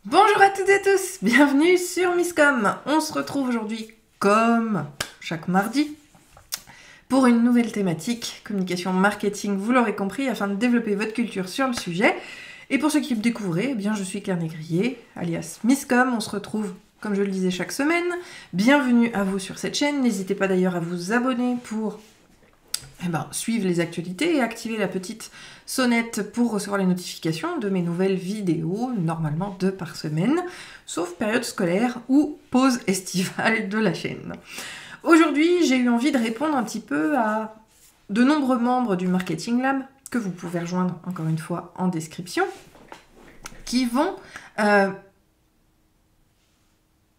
Bonjour à toutes et à tous, bienvenue sur Misscom. On se retrouve aujourd'hui, comme chaque mardi, pour une nouvelle thématique, communication marketing, vous l'aurez compris, afin de développer votre culture sur le sujet. Et pour ceux qui me découvrent, eh bien, je suis Claire Négrier, alias Misscom. On se retrouve, comme je le disais, chaque semaine. Bienvenue à vous sur cette chaîne. N'hésitez pas d'ailleurs à vous abonner pour suivre les actualités et activer la petite sonnette pour recevoir les notifications de mes nouvelles vidéos, normalement 2 par semaine, sauf période scolaire ou pause estivale de la chaîne. Aujourd'hui, j'ai eu envie de répondre un petit peu à de nombreux membres du Marketing Lab, que vous pouvez rejoindre encore une fois en description, qui vont,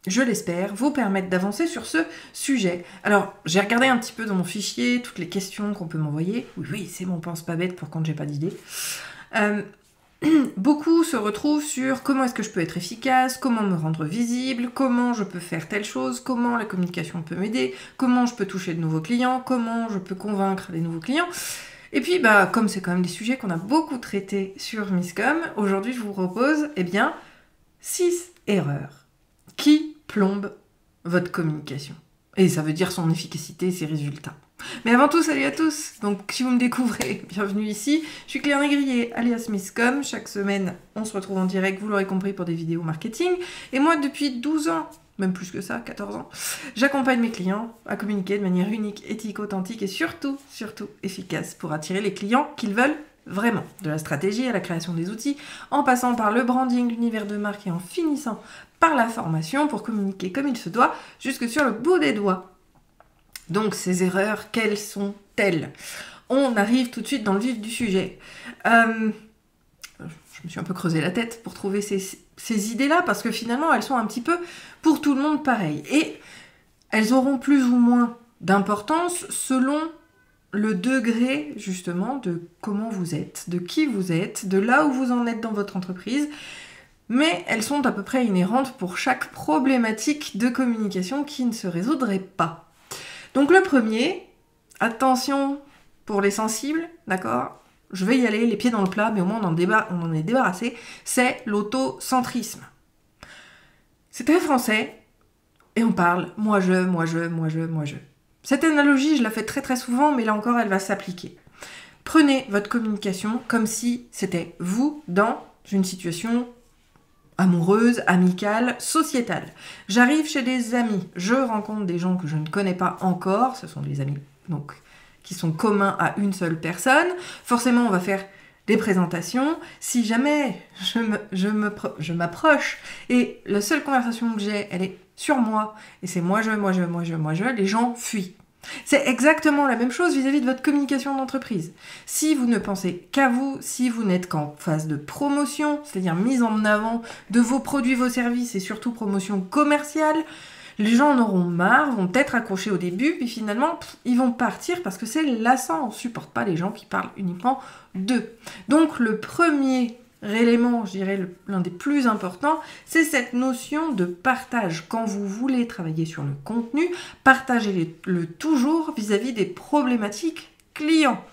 je l'espère, vous permettre d'avancer sur ce sujet. Alors, j'ai regardé un petit peu dans mon fichier toutes les questions qu'on peut m'envoyer. Oui, c'est mon pense pas bête pour quand j'ai pas d'idée. Beaucoup se retrouvent sur comment est-ce que je peux être efficace, comment me rendre visible, comment je peux faire telle chose, comment la communication peut m'aider, comment je peux toucher de nouveaux clients, comment je peux convaincre des nouveaux clients. Et puis, comme c'est quand même des sujets qu'on a beaucoup traités sur Misscom, aujourd'hui je vous propose, 6 erreurs qui plombe votre communication. Et ça veut dire son efficacité et ses résultats. Mais avant tout, salut à tous. Donc, si vous me découvrez, bienvenue ici. Je suis Claire Négrier, alias Misscom. Chaque semaine, on se retrouve en direct, vous l'aurez compris, pour des vidéos marketing. Et moi, depuis 12 ans, même plus que ça, 14 ans, j'accompagne mes clients à communiquer de manière unique, éthique, authentique et surtout efficace pour attirer les clients qu'ils veulent vraiment. De la stratégie à la création des outils, en passant par le branding, l'univers de marque et en finissant par la formation pour communiquer comme il se doit, jusque sur le bout des doigts. Donc ces erreurs, quelles sont-elles? On arrive tout de suite dans le vif du sujet. Je me suis un peu creusé la tête pour trouver ces idées-là, parce que finalement, elles sont un petit peu pour tout le monde pareilles. Et elles auront plus ou moins d'importance selon le degré, justement, de comment vous êtes, de qui vous êtes, de là où vous en êtes dans votre entreprise. Mais elles sont à peu près inhérentes pour chaque problématique de communication qui ne se résoudrait pas. Donc le premier, attention pour les sensibles, d'accord? Je vais y aller les pieds dans le plat, mais au moins on en est débarrassé, c'est l'autocentrisme. C'est très français, et on parle moi je. Cette analogie, je la fais très souvent, mais là encore, elle va s'appliquer. Prenez votre communication comme si c'était vous dans une situation amoureuse, amicale, sociétale. J'arrive chez des amis, je rencontre des gens que je ne connais pas encore, ce sont des amis donc qui sont communs à une seule personne. Forcément, on va faire des présentations. Si jamais je m'approche et la seule conversation que j'ai, elle est sur moi, et c'est moi je, les gens fuient. C'est exactement la même chose vis-à-vis de votre communication d'entreprise. Si vous ne pensez qu'à vous, si vous n'êtes qu'en phase de promotion, c'est-à-dire mise en avant de vos produits, vos services et surtout promotion commerciale, les gens en auront marre, vont peut-être accrocher au début, puis finalement, ils vont partir parce que c'est lassant. On ne supporte pas les gens qui parlent uniquement d'eux. Donc le premier élément, je dirais l'un des plus importants, c'est cette notion de partage. Quand vous voulez travailler sur le contenu, partagez-le toujours vis-à-vis des problématiques clients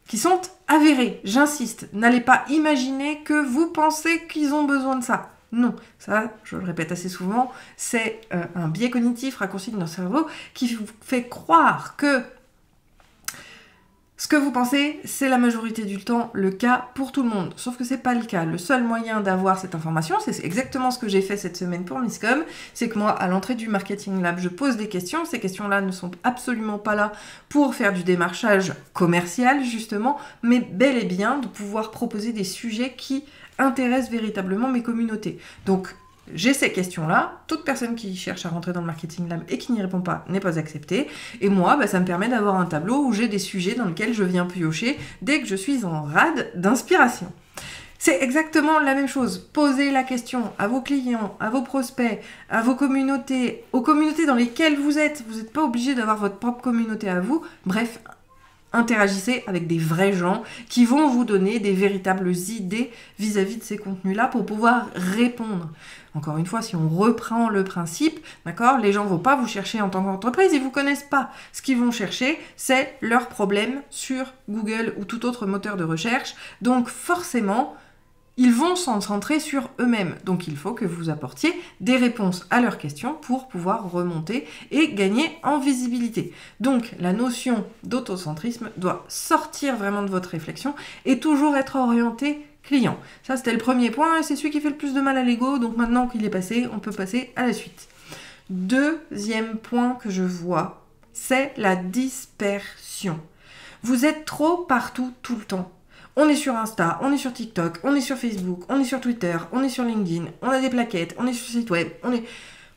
qui sont avérées. J'insiste, n'allez pas imaginer que vous pensez qu'ils ont besoin de ça. Non, ça, je le répète assez souvent, c'est un biais cognitif raccourci de notre cerveau qui vous fait croire que ce que vous pensez, c'est la majorité du temps le cas pour tout le monde. Sauf que c'est pas le cas. Le seul moyen d'avoir cette information, c'est exactement ce que j'ai fait cette semaine pour Misscom, c'est que moi, à l'entrée du Marketing Lab, je pose des questions. Ces questions-là ne sont absolument pas là pour faire du démarchage commercial, justement, mais bel et bien de pouvoir proposer des sujets qui intéressent véritablement mes communautés. Donc, j'ai ces questions-là, toute personne qui cherche à rentrer dans le Marketing Lab et qui n'y répond pas n'est pas acceptée. Et moi, ça me permet d'avoir un tableau où j'ai des sujets dans lesquels je viens piocher dès que je suis en rade d'inspiration. C'est exactement la même chose. Posez la question à vos clients, à vos prospects, à vos communautés, aux communautés dans lesquelles vous êtes. Vous n'êtes pas obligé d'avoir votre propre communauté à vous. Bref, interagissez avec des vrais gens qui vont vous donner des véritables idées vis-à-vis de ces contenus-là pour pouvoir répondre. Encore une fois, si on reprend le principe, d'accord, les gens ne vont pas vous chercher en tant qu'entreprise, ils ne vous connaissent pas. Ce qu'ils vont chercher, c'est leurs problèmes sur Google ou tout autre moteur de recherche. Donc forcément, ils vont s'en centrer sur eux-mêmes. Donc il faut que vous apportiez des réponses à leurs questions pour pouvoir remonter et gagner en visibilité. Donc la notion d'autocentrisme doit sortir vraiment de votre réflexion et toujours être orientée client. Ça, c'était le premier point et c'est celui qui fait le plus de mal à l'ego. Donc maintenant qu'il est passé, on peut passer à la suite. Deuxième point que je vois, c'est la dispersion. Vous êtes trop partout tout le temps. On est sur Insta, on est sur TikTok, on est sur Facebook, on est sur Twitter, on est sur LinkedIn, on a des plaquettes, on est sur le site web,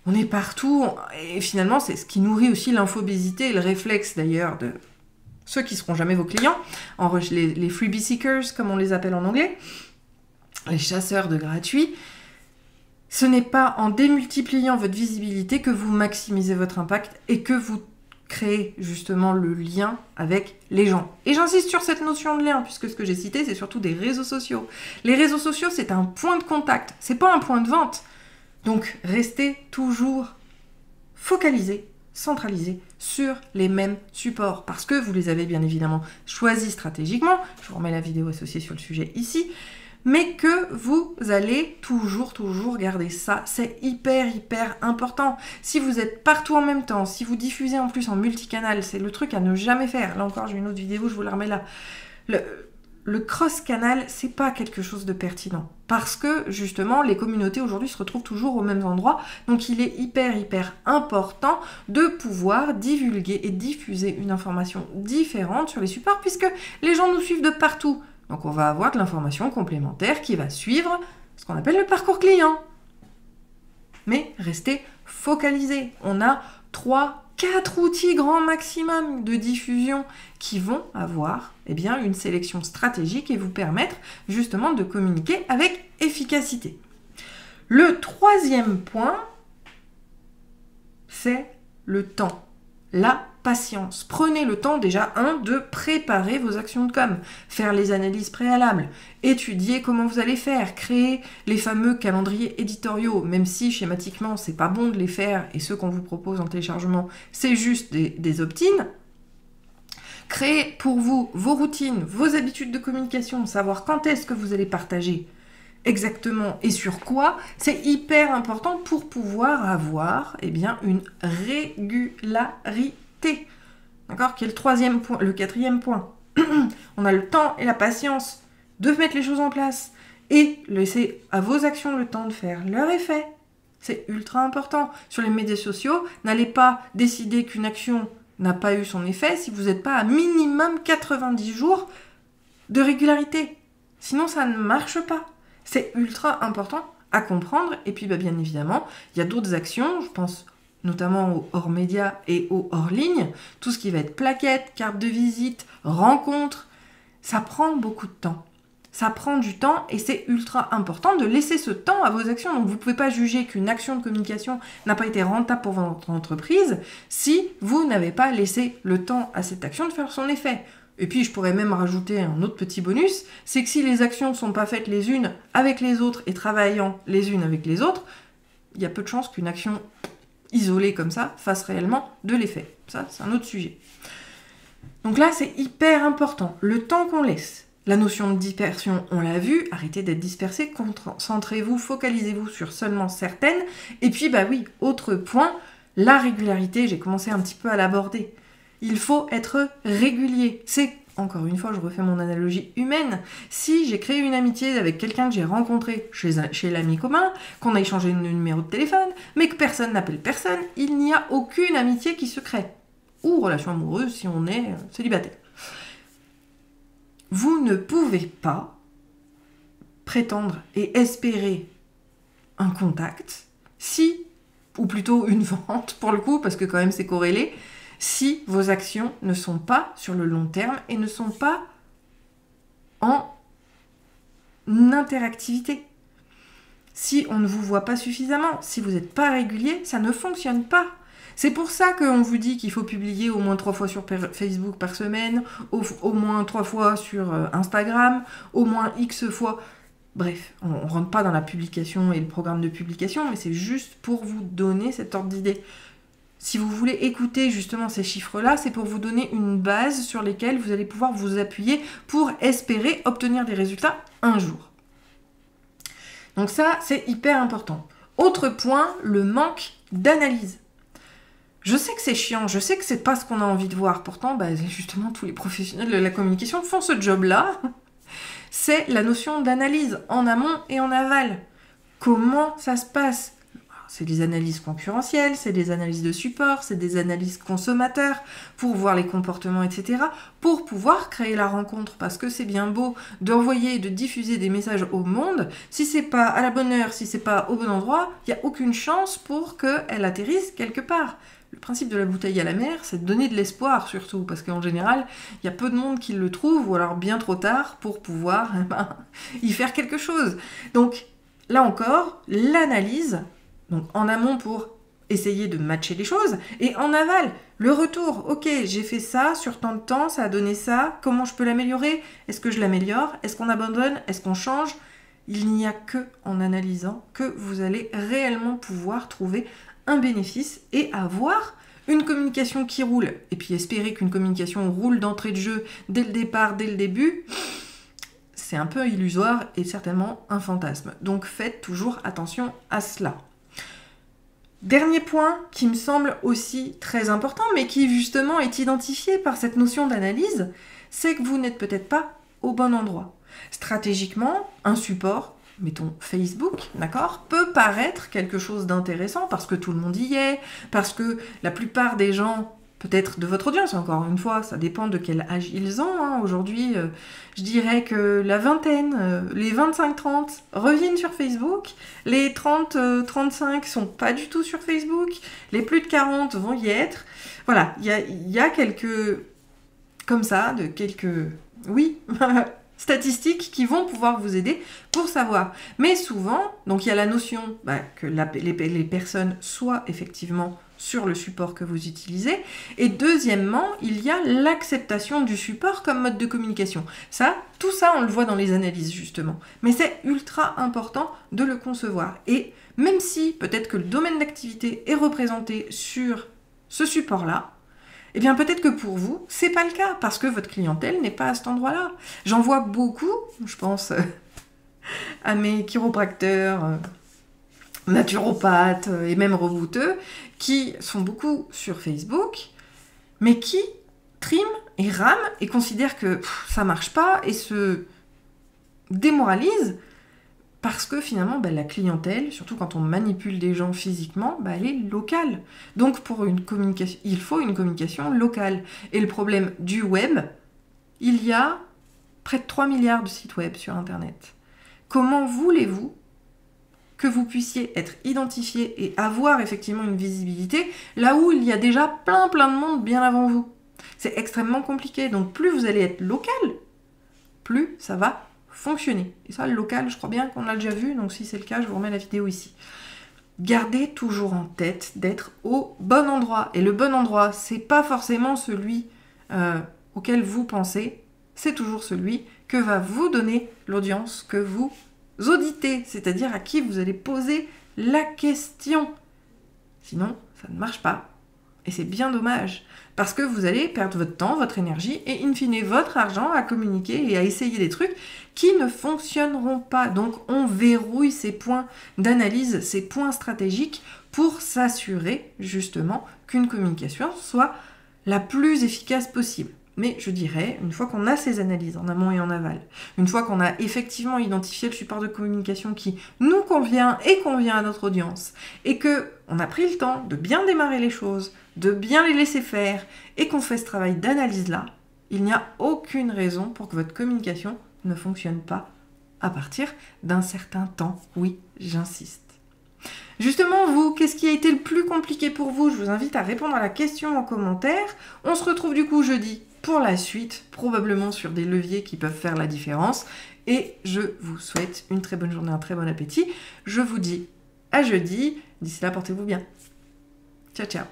on est partout. Et finalement, c'est ce qui nourrit aussi l'infobésité et le réflexe d'ailleurs de ceux qui ne seront jamais vos clients, les freebie seekers comme on les appelle en anglais, les chasseurs de gratuits. Ce n'est pas en démultipliant votre visibilité que vous maximisez votre impact et que vous créez justement le lien avec les gens. Et j'insiste sur cette notion de lien, puisque ce que j'ai cité, c'est surtout des réseaux sociaux. Les réseaux sociaux, c'est un point de contact, c'est pas un point de vente. Donc, restez toujours focalisés, centralisés sur les mêmes supports, parce que vous les avez bien évidemment choisis stratégiquement. Je vous remets la vidéo associée sur le sujet ici. Mais que vous allez toujours garder ça. C'est hyper important. Si vous êtes partout en même temps, si vous diffusez en plus en multicanal, c'est le truc à ne jamais faire. Là encore, j'ai une autre vidéo, je vous la remets là. Le cross-canal, c'est pas quelque chose de pertinent. Parce que, justement, les communautés aujourd'hui se retrouvent toujours au même endroit. Donc, il est hyper important de pouvoir divulguer et diffuser une information différente sur les supports, puisque les gens nous suivent de partout. Donc, on va avoir de l'information complémentaire qui va suivre ce qu'on appelle le parcours client. Mais restez focalisés. On a 3-4 outils grand maximum de diffusion qui vont avoir une sélection stratégique et vous permettre justement de communiquer avec efficacité. Le troisième point, c'est le temps. La patience. Prenez le temps déjà, de préparer vos actions de com, faire les analyses préalables, étudier comment vous allez faire, créer les fameux calendriers éditoriaux, même si schématiquement c'est pas bon de les faire et ceux qu'on vous propose en téléchargement, c'est juste des opt-in. Créez pour vous vos routines, vos habitudes de communication, savoir quand est-ce que vous allez partager exactement et sur quoi, c'est hyper important pour pouvoir avoir une régularité. D'accord ? Qui est le troisième point, le quatrième point. On a le temps et la patience de mettre les choses en place et laisser à vos actions le temps de faire leur effet. C'est ultra important. Sur les médias sociaux, n'allez pas décider qu'une action n'a pas eu son effet si vous n'êtes pas à minimum 90 jours de régularité. Sinon, ça ne marche pas. C'est ultra important à comprendre. Et puis, bien évidemment, il y a d'autres actions. Je pense notamment aux hors-médias et aux hors-ligne. Tout ce qui va être plaquettes, cartes de visite, rencontres. Ça prend beaucoup de temps. Ça prend du temps et c'est ultra important de laisser ce temps à vos actions. Donc, vous ne pouvez pas juger qu'une action de communication n'a pas été rentable pour votre entreprise si vous n'avez pas laissé le temps à cette action de faire son effet. Et puis, je pourrais même rajouter un autre petit bonus, c'est que si les actions ne sont pas faites les unes avec les autres et travaillant les unes avec les autres, il y a peu de chances qu'une action isolée comme ça fasse réellement de l'effet. Ça, c'est un autre sujet. Donc là, c'est hyper important. Le temps qu'on laisse. La notion de dispersion, on l'a vu, arrêtez d'être dispersé, concentrez-vous, focalisez-vous sur seulement certaines. Et puis, autre point, la régularité, j'ai commencé un petit peu à l'aborder. Il faut être régulier. C'est, encore une fois, je refais mon analogie humaine. Si j'ai créé une amitié avec quelqu'un que j'ai rencontré chez l'ami commun, qu'on a échangé le numéro de téléphone, mais que personne n'appelle personne, il n'y a aucune amitié qui se crée. Ou relation amoureuse si on est célibataire. Vous ne pouvez pas prétendre et espérer un contact si, ou plutôt une vente pour le coup, parce que quand même c'est corrélé, si vos actions ne sont pas sur le long terme et ne sont pas en interactivité. Si on ne vous voit pas suffisamment, si vous n'êtes pas régulier, ça ne fonctionne pas. C'est pour ça qu'on vous dit qu'il faut publier au moins 3 fois sur Facebook par semaine, au moins 3 fois sur Instagram, au moins X fois. Bref, on ne rentre pas dans la publication et le programme de publication, mais c'est juste pour vous donner cet ordre d'idée. Si vous voulez écouter justement ces chiffres-là, c'est pour vous donner une base sur lesquelles vous allez pouvoir vous appuyer pour espérer obtenir des résultats un jour. Donc ça, c'est hyper important. Autre point, le manque d'analyse. Je sais que c'est chiant, je sais que c'est pas ce qu'on a envie de voir. Pourtant, justement, tous les professionnels de la communication font ce job-là. C'est la notion d'analyse en amont et en aval. Comment ça se passe? C'est des analyses concurrentielles, c'est des analyses de support, c'est des analyses consommateurs pour voir les comportements, etc. pour pouvoir créer la rencontre. Parce que c'est bien beau d'envoyer et de diffuser des messages au monde. Si c'est pas à la bonne heure, si c'est pas au bon endroit, il n'y a aucune chance pour qu'elle atterrisse quelque part. Le principe de la bouteille à la mer, c'est de donner de l'espoir surtout, parce qu'en général, il y a peu de monde qui le trouve, ou alors bien trop tard pour pouvoir y faire quelque chose. Donc, là encore, l'analyse, donc en amont pour essayer de matcher les choses, et en aval, le retour. Ok, j'ai fait ça sur tant de temps, ça a donné ça, comment je peux l'améliorer? Est-ce que je l'améliore? Est-ce qu'on abandonne? Est-ce qu'on change? Il n'y a que en analysant que vous allez réellement pouvoir trouver un bénéfice et avoir une communication qui roule. Et puis espérer qu'une communication roule d'entrée de jeu dès le départ, dès le début, c'est un peu illusoire et certainement un fantasme. Donc faites toujours attention à cela. Dernier point qui me semble aussi très important, mais qui justement est identifié par cette notion d'analyse, c'est que vous n'êtes peut-être pas au bon endroit. Stratégiquement, un support, mettons Facebook, d'accord, peut paraître quelque chose d'intéressant parce que tout le monde y est, parce que la plupart des gens, peut-être de votre audience, encore une fois, ça dépend de quel âge ils ont. Hein. Aujourd'hui, je dirais que la vingtaine, les 25-30 reviennent sur Facebook, les 30-35 sont pas du tout sur Facebook, les plus de 40 vont y être. Voilà, il y a quelques, comme ça, oui, statistiques qui vont pouvoir vous aider pour savoir. Mais souvent, donc il y a la notion que les personnes soient effectivement sur le support que vous utilisez. Et deuxièmement, il y a l'acceptation du support comme mode de communication. Tout ça, on le voit dans les analyses justement. Mais c'est ultra important de le concevoir. Et même si peut-être que le domaine d'activité est représenté sur ce support-là, eh bien peut-être que pour vous, c'est pas le cas, parce que votre clientèle n'est pas à cet endroit-là. J'en vois beaucoup, je pense à mes chiropracteurs, naturopathes et même rebouteux, qui sont beaucoup sur Facebook, mais qui triment et rament et considèrent que ça marche pas et se démoralisent parce que finalement, la clientèle, surtout quand on manipule des gens physiquement, elle est locale. Donc pour une communication, il faut une communication locale. Et le problème du web, il y a près de 3 milliards de sites web sur Internet. Comment voulez-vous que vous puissiez être identifié et avoir effectivement une visibilité là où il y a déjà plein de monde bien avant vous? C'est extrêmement compliqué. Donc plus vous allez être local, plus ça va fonctionner. Et ça, le local, je crois bien qu'on l'a déjà vu, donc si c'est le cas, je vous remets la vidéo ici. Gardez toujours en tête d'être au bon endroit. Et le bon endroit, c'est pas forcément celui auquel vous pensez, c'est toujours celui que va vous donner l'audience que vous auditez, c'est-à-dire à qui vous allez poser la question. Sinon, ça ne marche pas. Et c'est bien dommage, parce que vous allez perdre votre temps, votre énergie et in fine votre argent à communiquer et à essayer des trucs qui ne fonctionneront pas. Donc on verrouille ces points d'analyse, ces points stratégiques pour s'assurer justement qu'une communication soit la plus efficace possible. Mais je dirais, une fois qu'on a ces analyses en amont et en aval, une fois qu'on a effectivement identifié le support de communication qui nous convient et convient à notre audience, et qu'on a pris le temps de bien démarrer les choses, de bien les laisser faire, et qu'on fait ce travail d'analyse-là, il n'y a aucune raison pour que votre communication ne fonctionne pas à partir d'un certain temps. Oui, j'insiste. Justement, vous, qu'est-ce qui a été le plus compliqué pour vous? Je vous invite à répondre à la question en commentaire. On se retrouve du coup jeudi pour la suite, probablement sur des leviers qui peuvent faire la différence. Et je vous souhaite une très bonne journée, un très bon appétit. Je vous dis à jeudi. D'ici là, portez-vous bien. Ciao, ciao.